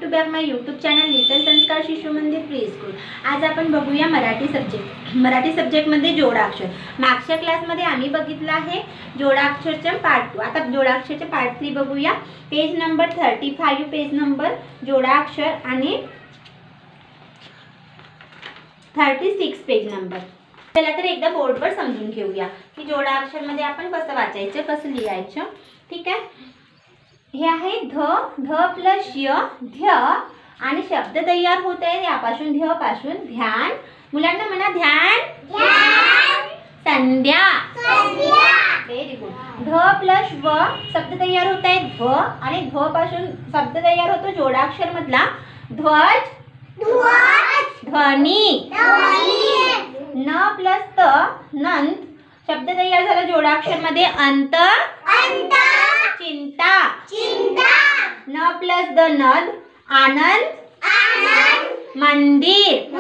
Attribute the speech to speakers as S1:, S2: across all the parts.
S1: To back my YouTube channel little Sanskar Shishu मंदिर pre school. आज आपण बघूया मराठी सब्जेक्टमध्ये जोडाक्षर। मागच्या क्लासमध्ये आम्ही बघितलं आहे जोडाक्षरचे पार्ट 2। आता जोडाक्षरचे पार्ट 3 बघूया। पेज नंबर 35 पेज नंबर जोडाक्षर आणि 36 पेज नंबर। चला तर एकदा बोर्डवर समजून घेऊया की जोडाक्षरमध्ये आपण कसं वाचायचं, कसं लिहायचं। ठीक आहे, हे आहे ध प्लस य ध्य आणि शब्द तयार होत आहे यापासून ध्य पासून ध्यान। मुलांना म्हणा ध्यान, संध्या। Very good. ध प्लस व शब्द तयार होत आहे ध्व आणि ध्व पासून शब्द तयार होतो जोडाक्षर मधला ध्वज, ध्वनी। न प्लस त नंत शब्द तयार झाला जोडाक्षर मध्ये अंत, चिंता। न प्लस द नद आनंद, मंदिर।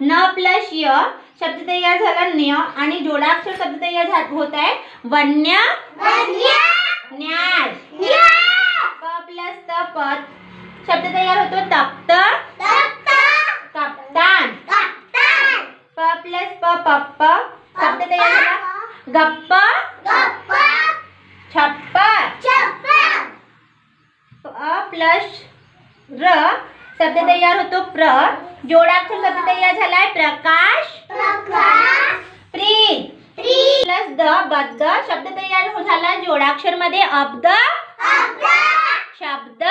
S1: न प्लस य शब्द तयार झाला न्य आणि जोडाक्षर शब्द तयार होत आहे वन्य, न्याय। प प्लस त पद शब्द तयार होतो तप्त, कप्तान। प प्लस प पप्प शब्द तयार झाला गप्प, छप्पर। अ प्लस र शब्द तयार होतो प्र जोडाक्षर शब्द तयार झालाय प्रकाश, प्रीत। प्लस द बद्ध शब्द तयार झाला जोडाक्षर मध्ये अब्द, शब्द।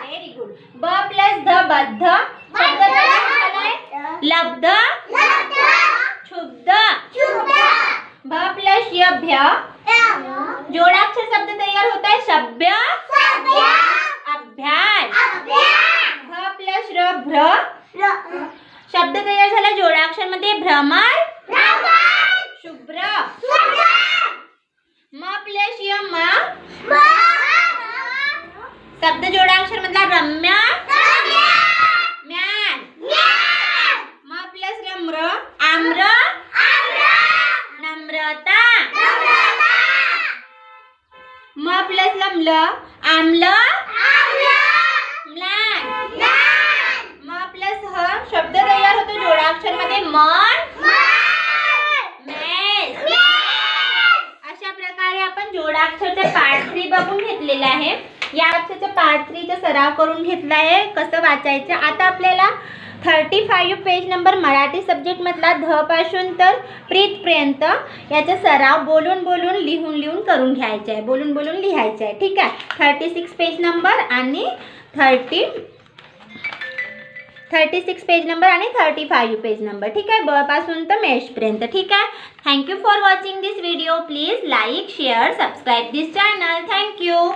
S1: Very good. ब प्लस ध बद्ध शब्द तयार झालाय लब्ध, क्षुब्ध। भ प्लस य भ्य जोडाक्षर शब्द तयार होता है सभ्य, अभ्यास। भ प्लस र भ्र शब्द तयार झाला जोडाक्षर मध्ये भ्रमर, शुभ्र। म प्लस य म शब्द जोडाक्षर मधला रम्य, म्यान। म प्लस र म्र आम्र, नम्रता। म प्लस ल आम्ल, म्लान। म प्लस ह शब्द तयार होतो जोडाक्षर मध्ये मन, मेस। अशा प्रकारे आपण जोडाक्षरचे पार्ट 3 बघून घेतलेला आहे। या अक्षरचे पार्ट 3 चा सराव करून घेतला आहे कसं वाचायचं। आता आपल्याला 35 पेज नंबर मराठी सब्जेक्ट मधला ध पासून तर प्रीत पर्यंत याचा सराव बोलून लिहून करून घ्यायचा आहे, बोलून लिहायचं आहे। ठीक आहे, 36 पेज नंबर आणि 36 पेज नंबर आणि 35 पेज नंबर। ठीक आहे, ब पासून तर मेष पर्यंत। ठीक आहे, thank you for watching this video. Please like, share, subscribe this channel. Thank you.